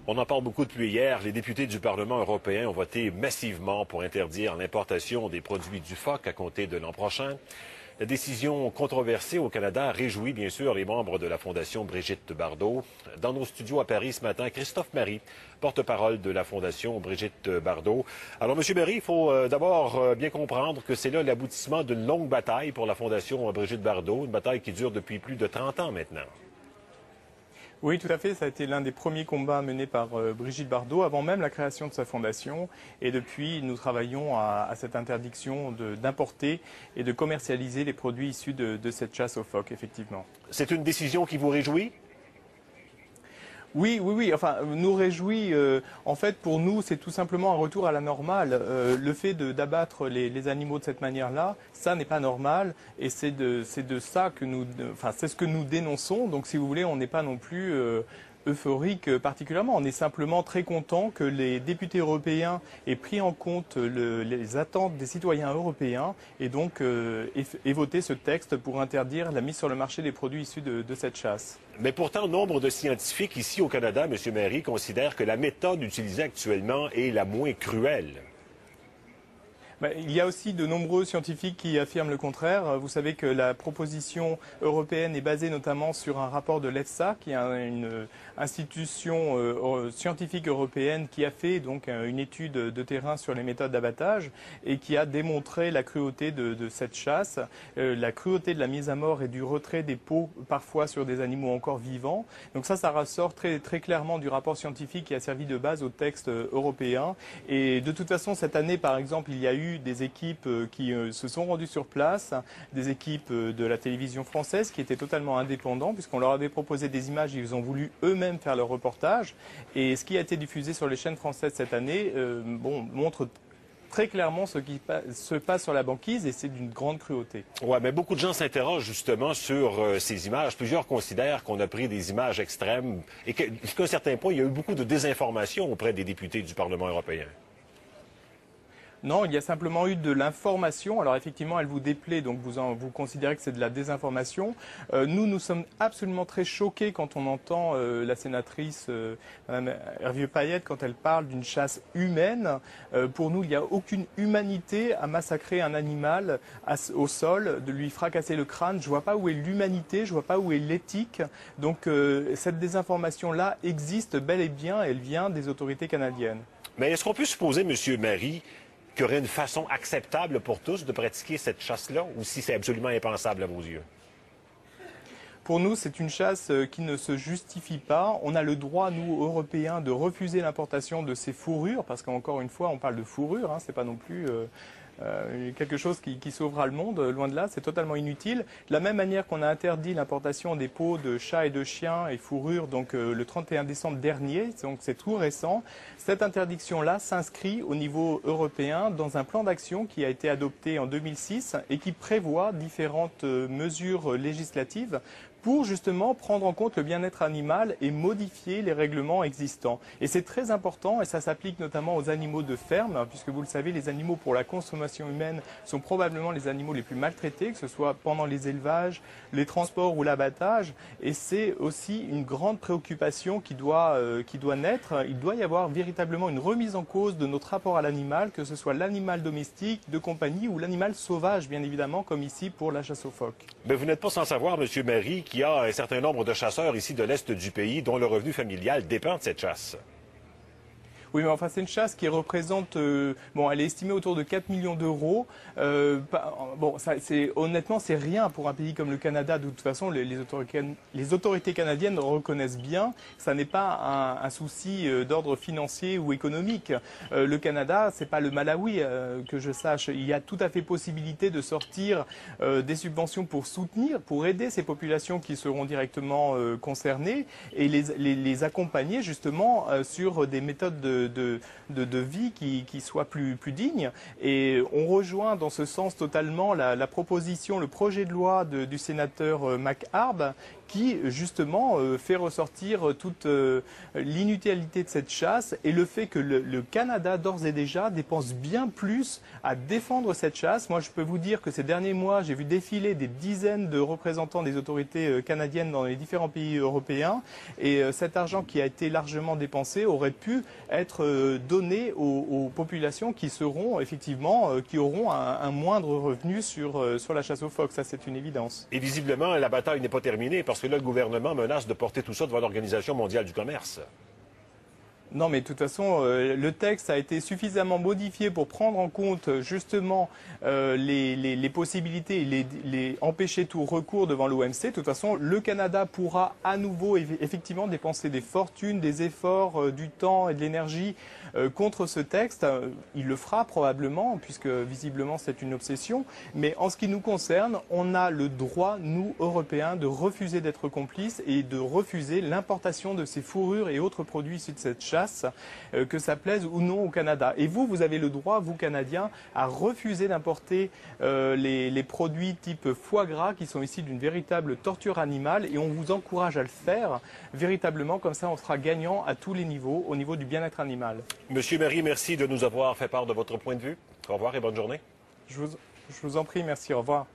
On en parle beaucoup depuis hier. Les députés du Parlement européen ont voté massivement pour interdire l'importation des produits du phoque à compter de l'an prochain. La décision controversée au Canada réjouit bien sûr les membres de la Fondation Brigitte Bardot. Dans nos studios à Paris ce matin, Christophe Marie, porte-parole de la Fondation Brigitte Bardot. Alors, M. Marie, il faut d'abord bien comprendre que c'est là l'aboutissement d'une longue bataille pour la Fondation Brigitte Bardot, une bataille qui dure depuis plus de 30 ans maintenant. Oui, tout à fait. Ça a été l'un des premiers combats menés par Brigitte Bardot avant même la création de sa fondation. Et depuis, nous travaillons à cette interdiction d'importer et de commercialiser les produits issus de cette chasse aux phoques, effectivement. C'est une décision qui vous réjouit ? Oui. Enfin, nous réjouit. En fait, pour nous, c'est tout simplement un retour à la normale. Le fait d'abattre les animaux de cette manière-là, ça n'est pas normal. Et c'est de ça que c'est ce que nous dénonçons. Donc, si vous voulez, on n'est pas non plus euphorique particulièrement. On est simplement très content que les députés européens aient pris en compte les attentes des citoyens européens et donc aient voté ce texte pour interdire la mise sur le marché des produits issus de cette chasse. Mais pourtant, nombre de scientifiques ici au Canada, M. Marie, considèrent que la méthode utilisée actuellement est la moins cruelle. Il y a aussi de nombreux scientifiques qui affirment le contraire. Vous savez que la proposition européenne est basée notamment sur un rapport de l'EFSA, qui est une institution scientifique européenne qui a fait donc une étude de terrain sur les méthodes d'abattage et qui a démontré la cruauté de cette chasse, la cruauté de la mise à mort et du retrait des peaux parfois sur des animaux encore vivants. Donc ça ressort très clairement du rapport scientifique qui a servi de base au texte européen. Et de toute façon, cette année, par exemple, il y a eu des équipes qui se sont rendues sur place, des équipes de la télévision française qui étaient totalement indépendants puisqu'on leur avait proposé des images, ils ont voulu eux-mêmes faire leur reportage. Et ce qui a été diffusé sur les chaînes françaises cette année montre très clairement ce qui se passe sur la banquise et c'est d'une grande cruauté. Oui, mais beaucoup de gens s'interrogent justement sur ces images. Plusieurs considèrent qu'on a pris des images extrêmes et jusqu'à un certain point, il y a eu beaucoup de désinformation auprès des députés du Parlement européen. Non, il y a simplement eu de l'information. Alors effectivement, elle vous déplaît, donc vous considérez que c'est de la désinformation. Nous sommes absolument très choqués quand on entend la sénatrice Mme Hervieux-Payette quand elle parle d'une chasse humaine. Pour nous, il n'y a aucune humanité à massacrer un animal au sol, de lui fracasser le crâne. Je ne vois pas où est l'humanité, je ne vois pas où est l'éthique. Donc cette désinformation-là existe bel et bien, elle vient des autorités canadiennes. Mais est-ce qu'on peut supposer, M. Marie, qu'il y aurait une façon acceptable pour tous de pratiquer cette chasse-là, ou si c'est absolument impensable à vos yeux? Pour nous, c'est une chasse qui ne se justifie pas. On a le droit, nous, Européens, de refuser l'importation de ces fourrures, parce qu'encore une fois, on parle de fourrure, c'est pas non plus quelque chose qui sauvera le monde, loin de là, c'est totalement inutile. De la même manière qu'on a interdit l'importation des peaux de chats et de chiens et fourrures donc, le 31 décembre dernier, donc c'est tout récent, cette interdiction-là s'inscrit au niveau européen dans un plan d'action qui a été adopté en 2006 et qui prévoit différentes mesures législatives pour justement prendre en compte le bien-être animal et modifier les règlements existants. Et c'est très important et ça s'applique notamment aux animaux de ferme, puisque vous le savez, les animaux pour la consommation humaine sont probablement les animaux les plus maltraités, que ce soit pendant les élevages, les transports ou l'abattage. Et c'est aussi une grande préoccupation qui doit naître. Il doit y avoir véritablement une remise en cause de notre rapport à l'animal, que ce soit l'animal domestique, de compagnie ou l'animal sauvage, bien évidemment, comme ici pour la chasse aux phoques. Mais vous n'êtes pas sans savoir, M. Marie, qu'il y a un certain nombre de chasseurs ici de l'Est du pays dont le revenu familial dépend de cette chasse. Oui, mais enfin, c'est une chasse qui représente, elle est estimée autour de 4 millions d'euros. Honnêtement, c'est rien pour un pays comme le Canada. De toute façon, les autorités canadiennes reconnaissent bien que ça n'est pas un souci d'ordre financier ou économique. Le Canada, c'est pas le Malawi, que je sache. Il y a tout à fait possibilité de sortir des subventions pour soutenir, pour aider ces populations qui seront directement concernées et les accompagner justement sur des méthodes de vie qui soit plus digne. Et on rejoint dans ce sens totalement la proposition, le projet de loi du sénateur McHarb qui justement fait ressortir toute l'inutilité de cette chasse et le fait que le Canada d'ores et déjà dépense bien plus à défendre cette chasse. Moi je peux vous dire que ces derniers mois j'ai vu défiler des dizaines de représentants des autorités canadiennes dans les différents pays européens et cet argent qui a été largement dépensé aurait pu être donné aux populations qui seront effectivement, qui auront un moindre revenu sur la chasse aux phoques. Ça c'est une évidence. Et visiblement, la bataille n'est pas terminée parce que là, le gouvernement menace de porter tout ça devant l'Organisation mondiale du commerce. Non, mais de toute façon, le texte a été suffisamment modifié pour prendre en compte justement les possibilités et empêcher tout recours devant l'OMC. De toute façon, le Canada pourra à nouveau effectivement dépenser des fortunes, des efforts, du temps et de l'énergie contre ce texte. Il le fera probablement, puisque visiblement c'est une obsession. Mais en ce qui nous concerne, on a le droit, nous, Européens, de refuser d'être complices et de refuser l'importation de ces fourrures et autres produits issus de cette chasse, que ça plaise ou non au Canada. Et vous avez le droit, vous Canadiens, à refuser d'importer les produits type foie gras qui sont ici d'une véritable torture animale et on vous encourage à le faire véritablement, comme ça on sera gagnant à tous les niveaux, au niveau du bien-être animal. Monsieur Marie, merci de nous avoir fait part de votre point de vue. Au revoir et bonne journée. Je vous en prie, merci, au revoir.